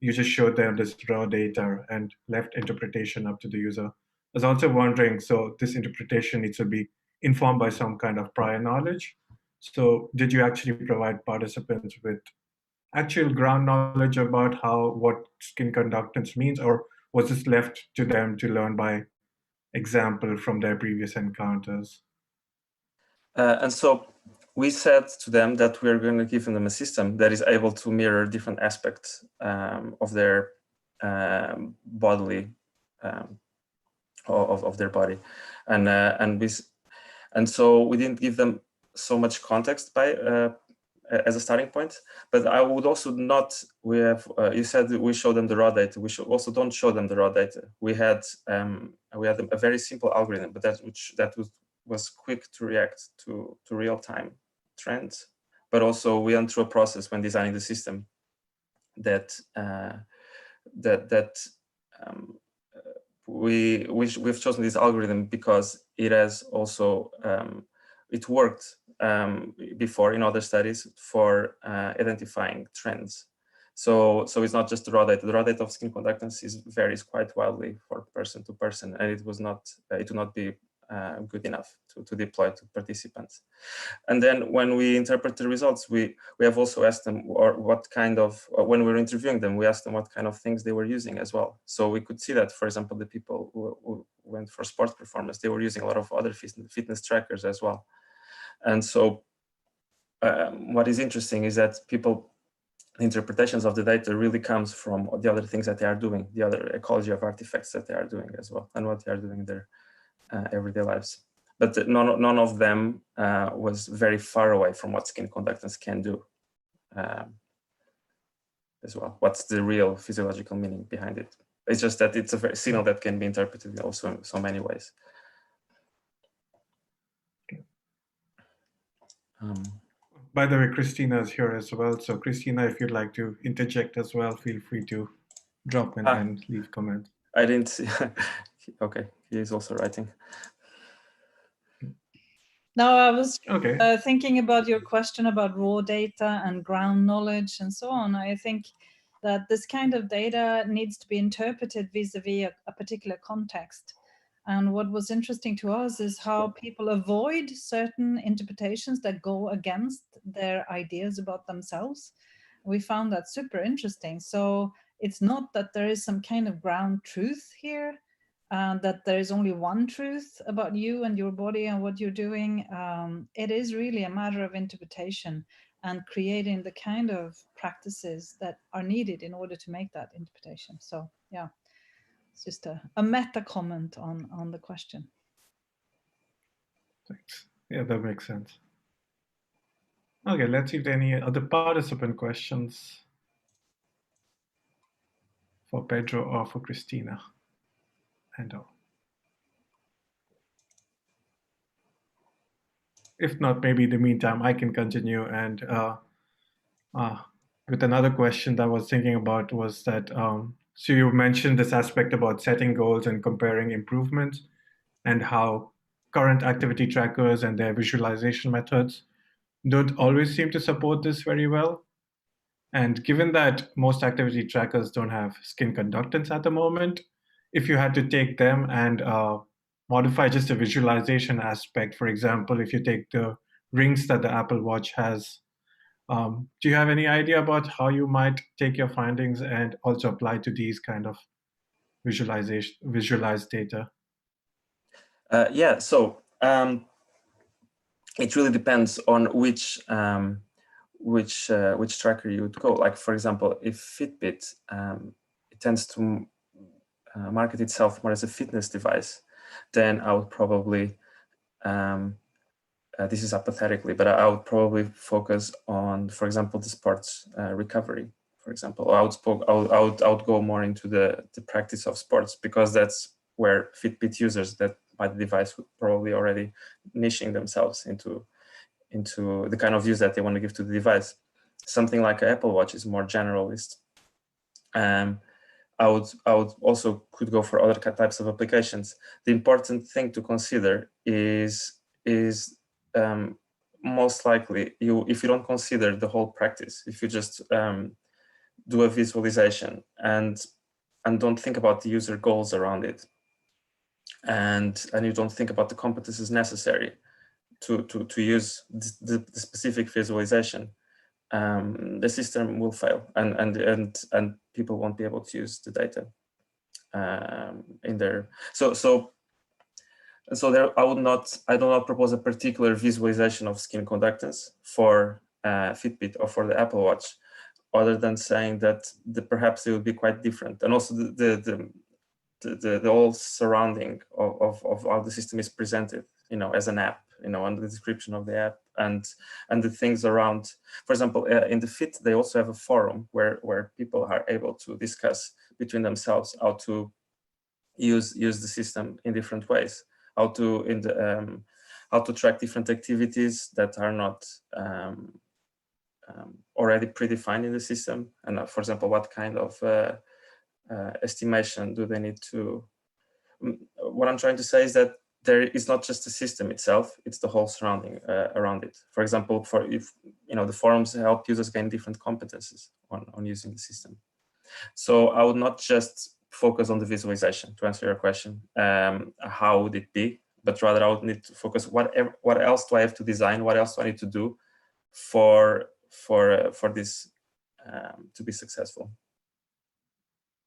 you just showed them this raw data and left interpretation up to the user. I was also wondering, so this interpretation needs to be informed by some kind of prior knowledge. So did you actually provide participants with actual ground knowledge about what skin conductance means, or was this left to them to learn by example from their previous encounters? And so we said to them that we're going to give them a system that is able to mirror different aspects of their bodily of their body, and so we didn't give them so much context as a starting point. But I would also not. We have you said we show them the raw data. We also don't show them the raw data. We had a very simple algorithm, but that was quick to react to real-time trends. But also we went through a process when designing the system we've chosen this algorithm because it has also it worked before in other studies for identifying trends. So it's not just the raw data. The raw data of skin conductance varies quite wildly for person to person, and it would not be good enough to deploy to participants. And then when we interpret the results, we have also asked them, or what kind of, when we were interviewing them, we asked them what kind of things they were using as well. So we could see that, for example, the people who went for sports performance, they were using a lot of other fitness trackers as well. And so what is interesting is that interpretations of the data really comes from the other things that they are doing, the other ecology of artifacts that they are doing as well, and what they are doing in their everyday lives. But none of them was very far away from what skin conductance can do as well. What's the real physiological meaning behind it? It's just that it's a signal that can be interpreted also in so many ways. By the way, Kristina is here as well. So Kristina, if you'd like to interject as well, feel free to drop in and leave comments. I didn't see. Okay, he is also writing. No, I was thinking about your question about raw data and ground knowledge and so on. I think that this kind of data needs to be interpreted vis-a-vis a particular context. And what was interesting to us is how people avoid certain interpretations that go against their ideas about themselves. We found that super interesting. So it's not that there is some kind of ground truth here, that there is only one truth about you and your body and what you're doing. It is really a matter of interpretation and creating the kind of practices that are needed in order to make that interpretation. So yeah, it's just a meta comment on the question. Thanks. Yeah, that makes sense. Okay, let's see if there are any other participant questions for Pedro or for Kristina. And if not, maybe in the meantime, I can continue. And with another question that I was thinking about was that, so you mentioned this aspect about setting goals and comparing improvements and how current activity trackers and their visualization methods don't always seem to support this very well. And given that most activity trackers don't have skin conductance at the moment, if you had to take them and modify just a visualization aspect, for example, if you take the rings that the Apple Watch has, do you have any idea about how you might take your findings and also apply to these kind of visualized data? Yeah, so it really depends on which tracker you would go. Like, for example, if Fitbit, it tends to market itself more as a fitness device, then I would probably, this is hypothetically, but I would probably focus on, for example, the sports recovery, for example. Or I would go more into the practice of sports, because that's where Fitbit users that buy the device would probably already niching themselves into the kind of use that they want to give to the device. Something like an Apple Watch is more generalist. I would also could go for other types of applications. The important thing to consider is most likely if you don't consider the whole practice, if you just do a visualization and don't think about the user goals around it, and you don't think about the competencies necessary to use the specific visualization, the system will fail, and people won't be able to use the data in there. So there, I do not propose a particular visualization of skin conductance for Fitbit or for the Apple Watch, other than saying that perhaps it would be quite different, and also the whole surrounding of how the system is presented, as an app, and the description of the app and the things around. For example, in the Fit, they also have a forum where people are able to discuss between themselves how to use the system in different ways, how to track different activities that are not already predefined in the system, and for example, what kind of estimation do they need to. What I'm trying to say is that there is not just the system itself, it's the whole surrounding around it. For example, the forums help users gain different competencies on using the system. So I would not just focus on the visualization to answer your question, how would it be, but rather I would need to focus what else do I have to design, what else do I need to do for this to be successful.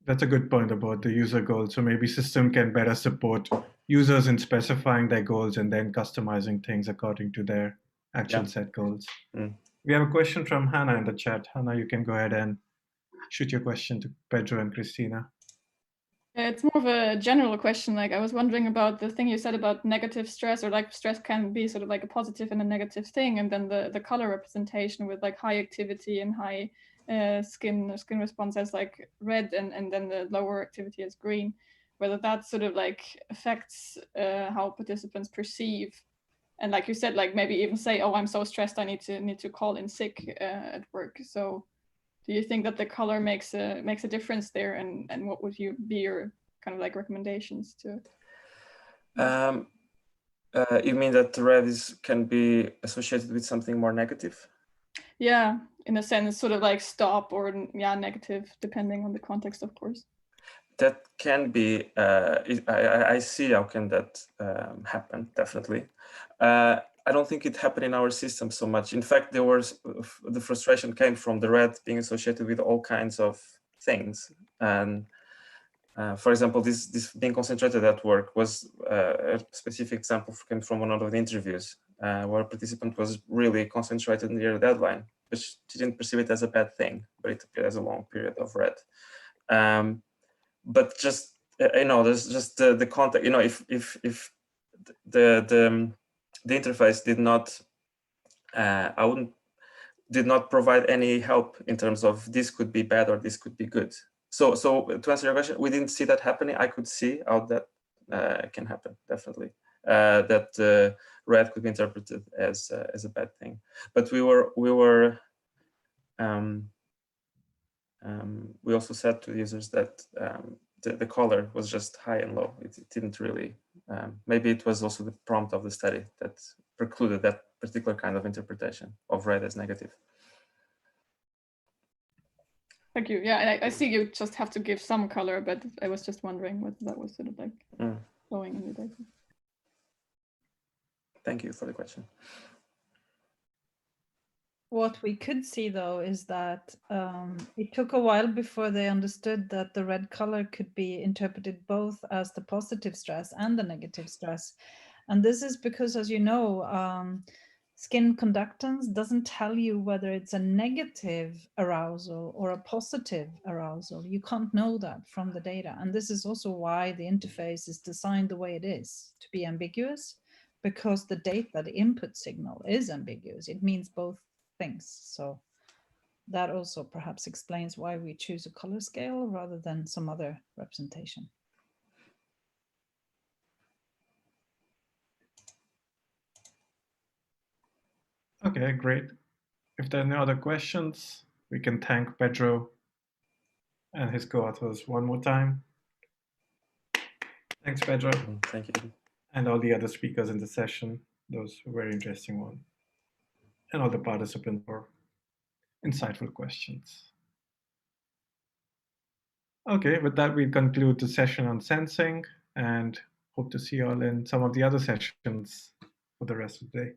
That's a good point about the user goals. So maybe system can better support users in specifying their goals and then customizing things according to their actual set goals. We have a question from Hannah in the chat. Hannah, you can go ahead and shoot your question to Pedro and Kristina. It's more of a general question. Like, I was wondering about the thing you said about negative stress, or like stress can be sort of like a positive and a negative thing, and then the color representation with like high activity and high skin response as like red, and then the lower activity as green, whether that sort of like affects how participants perceive, and like you said, like maybe even say, oh, I'm so stressed, I need to call in sick at work. So do you think that the color makes a difference there, and what would be your kind of like recommendations to it? You mean that the red can be associated with something more negative? Yeah, in a sense, sort of like stop or negative, depending on the context, of course. That can be. I see how can that happen. Definitely. I don't think it happened in our system so much. In fact, the frustration came from the red being associated with all kinds of things, and For example, this being concentrated at work was a specific example came from one of the interviews where a participant was really concentrated near the deadline, which didn't perceive it as a bad thing, but it appeared as a long period of red. But just there's just the context. If the interface did not, did not provide any help in terms of this could be bad or this could be good. So to answer your question, we didn't see that happening. I could see how that can happen, definitely. That red could be interpreted as a bad thing. But we also said to the users that the color was just high and low. It didn't really. Maybe it was also the prompt of the study that precluded that particular kind of interpretation of red as negative. Thank you. Yeah, and I see you just have to give some color, but I was just wondering what that was sort of like showing in the data. Thank you for the question. What we could see, though, is that it took a while before they understood that the red color could be interpreted both as the positive stress and the negative stress. And this is because, as you know, skin conductance doesn't tell you whether it's a negative arousal or a positive arousal. You can't know that from the data. And this is also why the interface is designed the way it is, to be ambiguous, because the data, the input signal, is ambiguous. It means both things. So that also perhaps explains why we choose a color scale rather than some other representation. Okay, great. If there are no other questions, we can thank Pedro and his co-authors one more time. Thanks, Pedro. Thank you. And all the other speakers in the session. Those were very interesting ones. And all the participants for insightful questions. Okay, with that, we conclude the session on sensing and hope to see you all in some of the other sessions for the rest of the day.